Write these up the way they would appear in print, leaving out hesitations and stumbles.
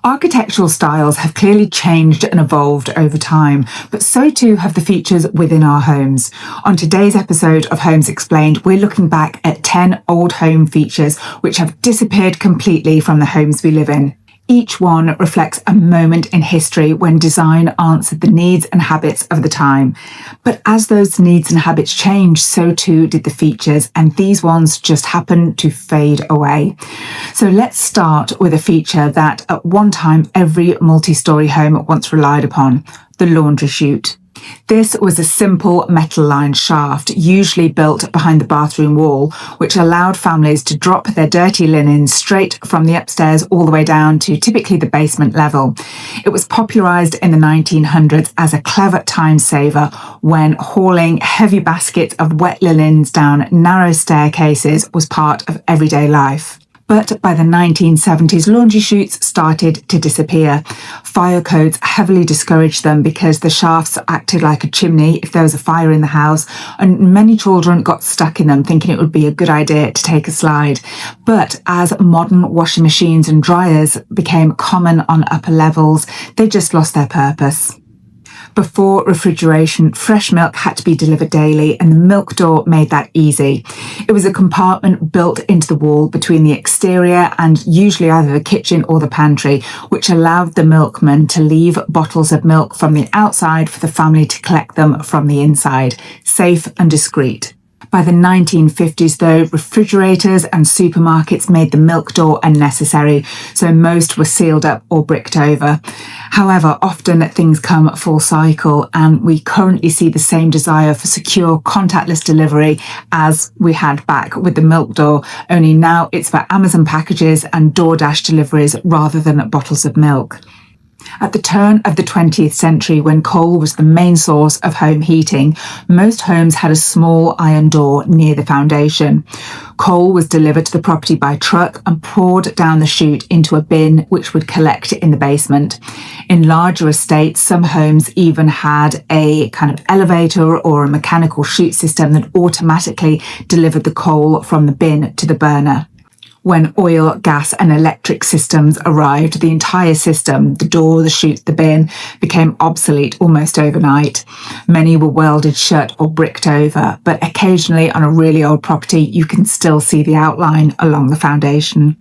Architectural styles have clearly changed and evolved over time, but so too have the features within our homes. On today's episode of Homes Explained, we're looking back at 10 old home features which have disappeared completely from the homes we live in. Each one reflects a moment in history when design answered the needs and habits of the time. But as those needs and habits changed, so too did the features, and these ones just happen to fade away. So let's start with a feature that at one time every multi-storey home once relied upon, the laundry chute. This was a simple metal-lined shaft, usually built behind the bathroom wall, which allowed families to drop their dirty linen straight from the upstairs all the way down to typically the basement level. It was popularised in the 1900s as a clever time saver when hauling heavy baskets of wet linens down narrow staircases was part of everyday life. But by the 1970s, laundry chutes started to disappear. Fire codes heavily discouraged them because the shafts acted like a chimney if there was a fire in the house, and many children got stuck in them thinking it would be a good idea to take a slide. But as modern washing machines and dryers became common on upper levels, they just lost their purpose. Before refrigeration, fresh milk had to be delivered daily, and the milk door made that easy. It was a compartment built into the wall between the exterior and usually either the kitchen or the pantry, which allowed the milkman to leave bottles of milk from the outside for the family to collect them from the inside, safe and discreet. By the 1950s, though, refrigerators and supermarkets made the milk door unnecessary, so most were sealed up or bricked over. However, often things come full cycle, and we currently see the same desire for secure contactless delivery as we had back with the milk door, only now it's for Amazon packages and DoorDash deliveries rather than bottles of milk. At the turn of the 20th century, when coal was the main source of home heating, most homes had a small iron door near the foundation. Coal was delivered to the property by truck and poured down the chute into a bin which would collect in the basement. In larger estates, some homes even had a kind of elevator or a mechanical chute system that automatically delivered the coal from the bin to the burner. When oil, gas and electric systems arrived, the entire system, the door, the chute, the bin, became obsolete almost overnight. Many were welded shut or bricked over, but occasionally on a really old property, you can still see the outline along the foundation.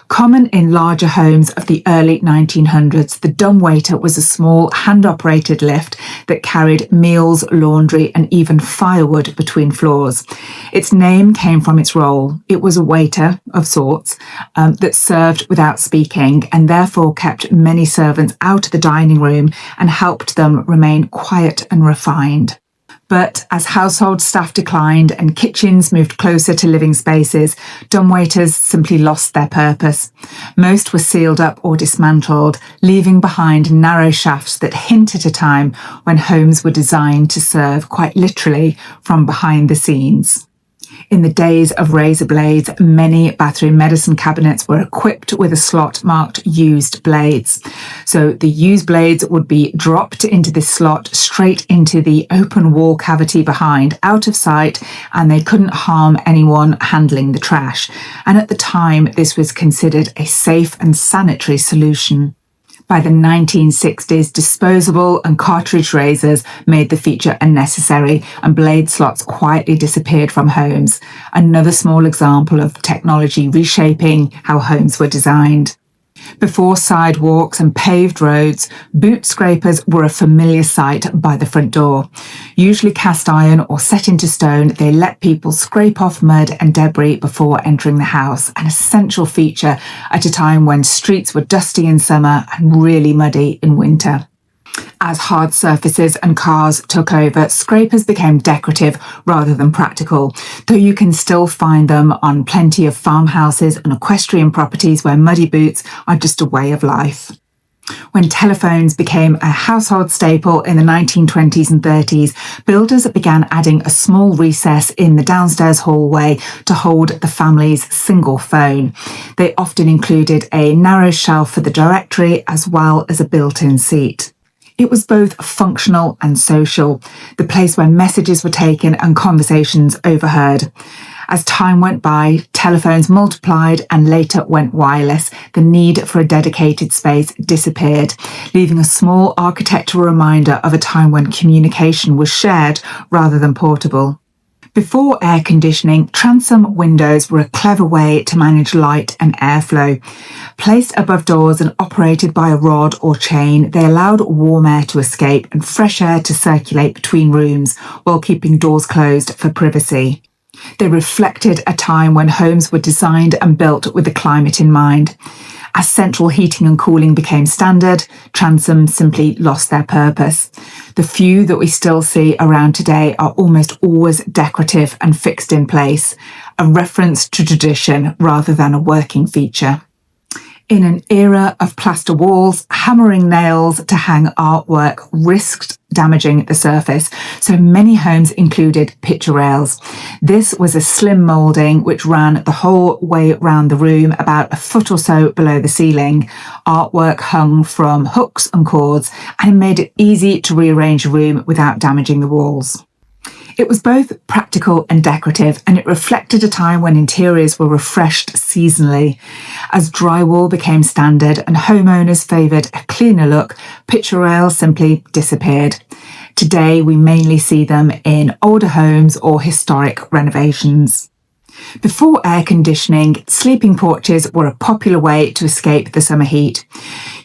Common in larger homes of the early 1900s, the Dumbwaiter was a small hand-operated lift that carried meals, laundry and even firewood between floors. Its name came from its role. It was a waiter of sorts that served without speaking and therefore kept many servants out of the dining room and helped them remain quiet and refined. But as household staff declined and kitchens moved closer to living spaces, dumbwaiters simply lost their purpose. Most were sealed up or dismantled, leaving behind narrow shafts that hint at a time when homes were designed to serve quite literally from behind the scenes. In the days of razor blades, many bathroom medicine cabinets were equipped with a slot marked used blades. So the used blades would be dropped into this slot straight into the open wall cavity behind, out of sight, and they couldn't harm anyone handling the trash. And at the time, this was considered a safe and sanitary solution. By the 1960s, disposable and cartridge razors made the feature unnecessary and blade slots quietly disappeared from homes. Another small example of technology reshaping how homes were designed. Before sidewalks and paved roads, boot scrapers were a familiar sight by the front door. Usually cast iron or set into stone, they let people scrape off mud and debris before entering the house, an essential feature at a time when streets were dusty in summer and really muddy in winter. As hard surfaces and cars took over, scrapers became decorative rather than practical, though you can still find them on plenty of farmhouses and equestrian properties where muddy boots are just a way of life. When telephones became a household staple in the 1920s and 30s, builders began adding a small recess in the downstairs hallway to hold the family's single phone. They often included a narrow shelf for the directory as well as a built-in seat. It was both functional and social, the place where messages were taken and conversations overheard. As time went by, telephones multiplied and later went wireless, the need for a dedicated space disappeared, leaving a small architectural reminder of a time when communication was shared rather than portable. Before air conditioning, transom windows were a clever way to manage light and airflow. Placed above doors and operated by a rod or chain, they allowed warm air to escape and fresh air to circulate between rooms while keeping doors closed for privacy. They reflected a time when homes were designed and built with the climate in mind. As central heating and cooling became standard, transoms simply lost their purpose. The few that we still see around today are almost always decorative and fixed in place, a reference to tradition rather than a working feature. In an era of plaster walls, hammering nails to hang artwork risked damaging the surface, so many homes included picture rails. This was a slim moulding which ran the whole way round the room, about a foot or so below the ceiling. Artwork hung from hooks and cords, and it made it easy to rearrange a room without damaging the walls. It was both practical and decorative, and it reflected a time when interiors were refreshed seasonally. As drywall became standard and homeowners favoured a cleaner look, picture rails simply disappeared. Today, we mainly see them in older homes or historic renovations. Before air conditioning, sleeping porches were a popular way to escape the summer heat.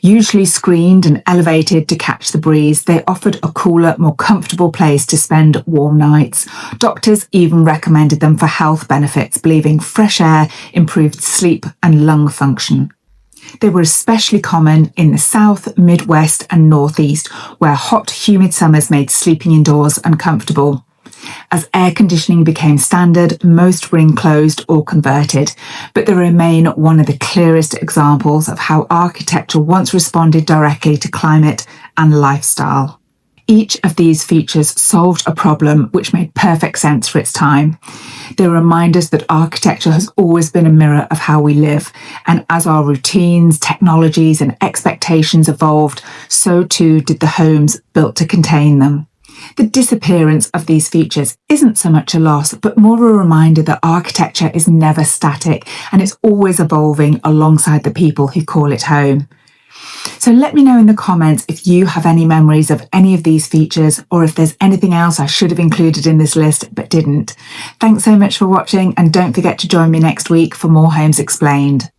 Usually screened and elevated to catch the breeze, they offered a cooler, more comfortable place to spend warm nights. Doctors even recommended them for health benefits, believing fresh air improved sleep and lung function. They were especially common in the south, midwest and northeast, where hot, humid summers made sleeping indoors uncomfortable. As air conditioning became standard, most were enclosed or converted, but they remain one of the clearest examples of how architecture once responded directly to climate and lifestyle. Each of these features solved a problem which made perfect sense for its time. They remind us that architecture has always been a mirror of how we live, and as our routines, technologies and expectations evolved, so too did the homes built to contain them. The disappearance of these features isn't so much a loss, but more a reminder that architecture is never static and it's always evolving alongside the people who call it home. So let me know in the comments if you have any memories of any of these features, or if there's anything else I should have included in this list but didn't. Thanks so much for watching, and don't forget to join me next week for more Homes Explained.